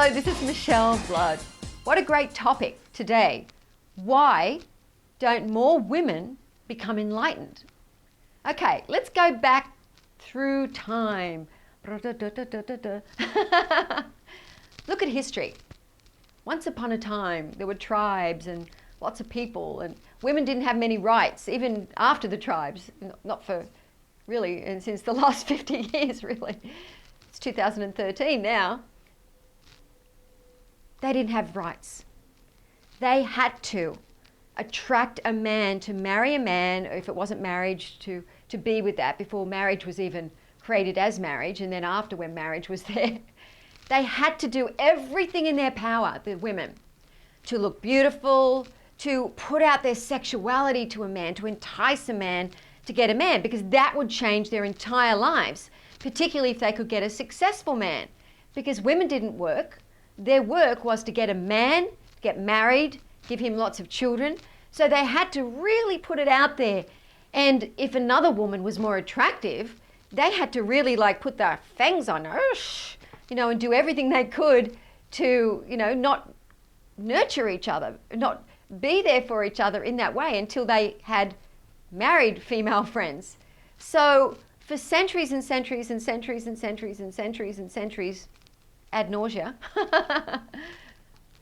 Hello, this is Michelle Blood. What a great topic today. Why don't more women become enlightened? Okay, let's go back through time. Look at history. Once upon a time, there were tribes and lots of people, and women didn't have many rights, even after the tribes, not for really, and since the last 50 years, really. It's 2013 now. They didn't have rights. They had to attract a man to marry a man, or if it wasn't marriage, to be with that before marriage was even created as marriage, and then after when marriage was there. They had to do everything in their power, the women, to look beautiful, to put out their sexuality to a man, to entice a man to get a man, because that would change their entire lives, particularly if they could get a successful man. Because women didn't work. Their work was to get a man, get married, give him lots of children. So they had to really put it out there. And if another woman was more attractive, they had to really put their fangs on her, and do everything they could to, not nurture each other, not be there for each other in that way until they had married female friends. So for centuries and centuries and centuries and centuries and centuries and centuries, ad nausea,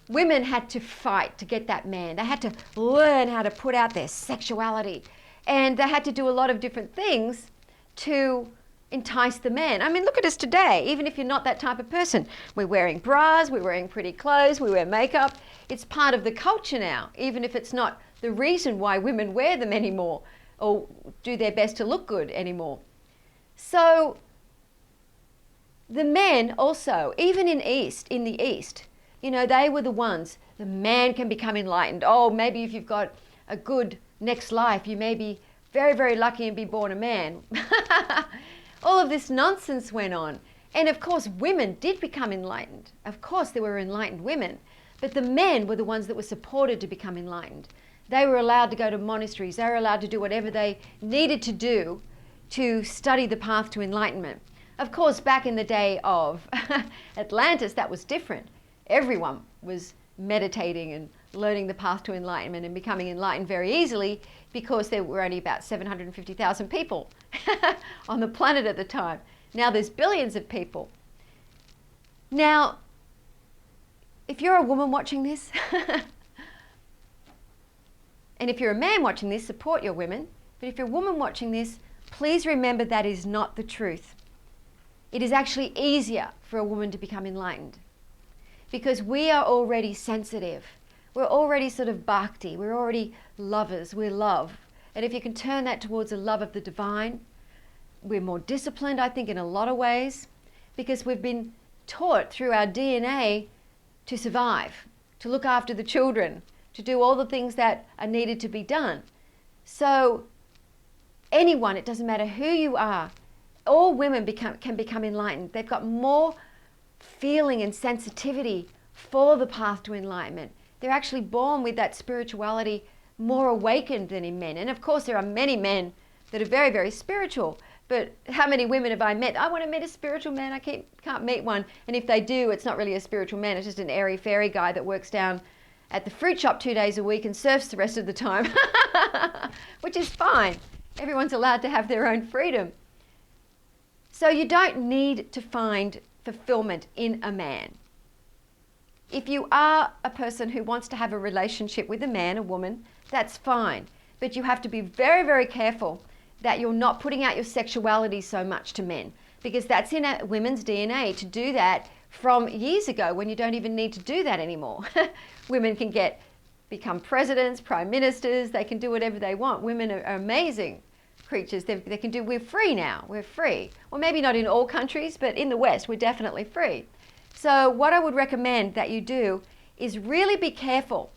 women had to fight to get that man. They had to learn how to put out their sexuality. And they had to do a lot of different things to entice the man. I mean, look at us today. Even if you're not that type of person, we're wearing bras, we're wearing pretty clothes, we wear makeup. It's part of the culture now, even if it's not the reason why women wear them anymore or do their best to look good anymore. So the men also, even in the East, they were the ones, the man can become enlightened. Oh, maybe if you've got a good next life, you may be very, very lucky and be born a man. All of this nonsense went on. And of course, women did become enlightened. Of course, there were enlightened women, but the men were the ones that were supported to become enlightened. They were allowed to go to monasteries. They were allowed to do whatever they needed to do to study the path to enlightenment. Of course, back in the day of Atlantis, that was different. Everyone was meditating and learning the path to enlightenment and becoming enlightened very easily, because there were only about 750,000 people on the planet at the time. Now there's billions of people. Now, if you're a woman watching this, and if you're a man watching this, support your women. But if you're a woman watching this, please remember that is not the truth. It is actually easier for a woman to become enlightened, because we are already sensitive. We're already sort of bhakti. We're already lovers. We're love. And if you can turn that towards a love of the divine, we're more disciplined, I think, in a lot of ways, because we've been taught through our DNA to survive, to look after the children, to do all the things that are needed to be done. So anyone, it doesn't matter who you are, all women can become enlightened. They've got more feeling and sensitivity for the path to enlightenment. They're actually born with that spirituality more awakened than in men. And of course, there are many men that are very, very spiritual. But how many women have I met? I want to meet a spiritual man. I can't meet one. And if they do, it's not really a spiritual man. It's just an airy fairy guy that works down at the fruit shop 2 days a week and surfs the rest of the time, which is fine. Everyone's allowed to have their own freedom. So you don't need to find fulfillment in a man. If you are a person who wants to have a relationship with a man, a woman, that's fine. But you have to be very, very careful that you're not putting out your sexuality so much to men, because that's in a women's DNA to do that from years ago, when you don't even need to do that anymore. Women can become presidents, prime ministers, they can do whatever they want. Women are amazing creatures. They can do, we're free now, we're free. Well, maybe not in all countries, but in the West, we're definitely free. So what I would recommend that you do is really be careful.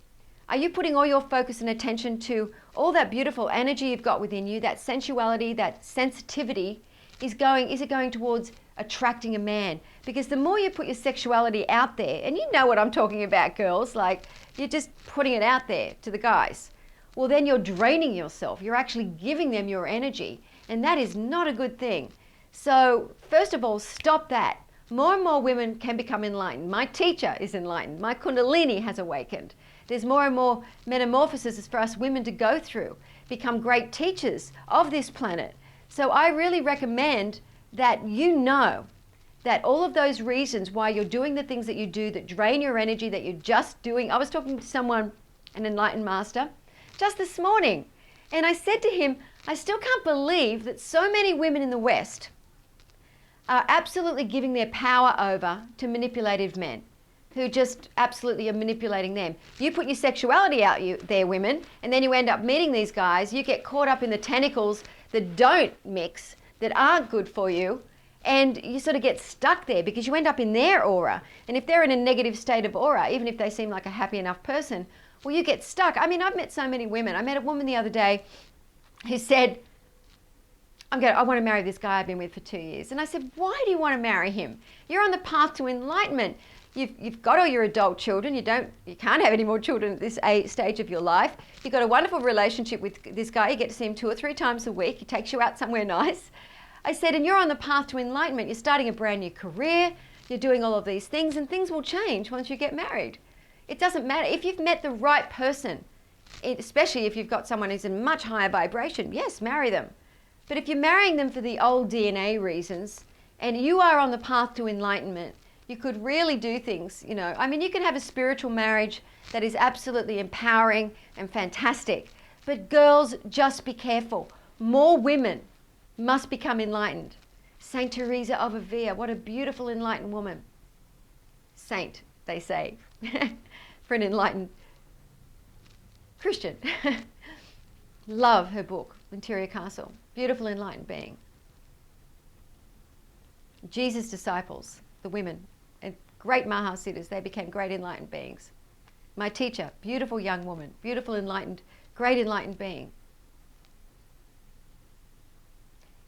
Are you putting all your focus and attention to all that beautiful energy you've got within you, that sensuality, that sensitivity? Is it going towards attracting a man? Because the more you put your sexuality out there, and you know what I'm talking about, girls, you're just putting it out there to the guys, well, then you're draining yourself. You're actually giving them your energy, and that is not a good thing. So first of all, stop that. More and more women can become enlightened. My teacher is enlightened. My Kundalini has awakened. There's more and more metamorphoses for us women to go through, become great teachers of this planet. So I really recommend that you know that all of those reasons why you're doing the things that you do that drain your energy, that you're just doing. I was talking to someone, an enlightened master, just this morning, and I said to him, I still can't believe that so many women in the West are absolutely giving their power over to manipulative men who just absolutely are manipulating them. You put your sexuality out there, women, and then you end up meeting these guys. You get caught up in the tentacles that don't mix, that aren't good for you, and you sort of get stuck there because you end up in their aura. And if they're in a negative state of aura, even if they seem like a happy enough person, well, you get stuck. I mean, I've met so many women. I met a woman the other day who said, I want to marry this guy I've been with for 2 years. And I said, why do you want to marry him? You're on the path to enlightenment. You've got all your adult children. You can't have any more children at this stage of your life. You've got a wonderful relationship with this guy. You get to see him 2 or 3 times a week. He takes you out somewhere nice. I said, and you're on the path to enlightenment. You're starting a brand new career. You're doing all of these things, and things will change once you get married. It doesn't matter. If you've met the right person, especially if you've got someone who's in much higher vibration, yes, marry them. But if you're marrying them for the old DNA reasons, and you are on the path to enlightenment, you could really do things, I mean, you can have a spiritual marriage that is absolutely empowering and fantastic. But girls, just be careful. More women must become enlightened. Saint Teresa of Avila, what a beautiful enlightened woman. Saint, they say, for an enlightened Christian. Love her book, Interior Castle. Beautiful enlightened being. Jesus' disciples, the women, and great Mahasiddhas, they became great enlightened beings. My teacher, beautiful young woman, beautiful enlightened, great enlightened being.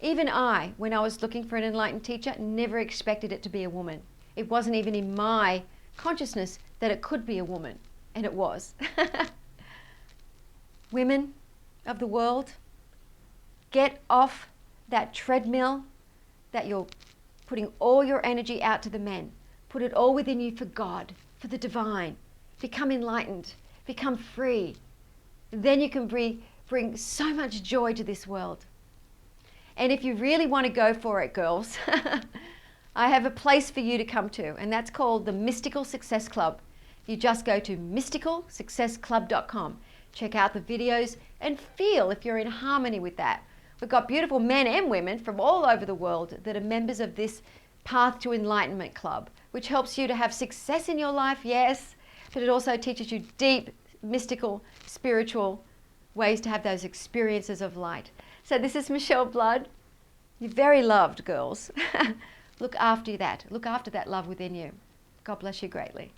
Even I, when I was looking for an enlightened teacher, never expected it to be a woman. It wasn't even in my consciousness that it could be a woman, and it was. Women of the world, get off that treadmill that you're putting all your energy out to the men. Put it all within you for God, for the divine. Become enlightened, become free. Then you can bring so much joy to this world. And if you really want to go for it, girls, I have a place for you to come to, and that's called the Mystical Success Club. You just go to mysticalsuccessclub.com. Check out the videos and feel if you're in harmony with that. We've got beautiful men and women from all over the world that are members of this Path to Enlightenment Club, which helps you to have success in your life, yes, but it also teaches you deep, mystical, spiritual ways to have those experiences of light. So this is Michelle Blood. You're very loved, girls. Look after that. Look after that love within you. God bless you greatly.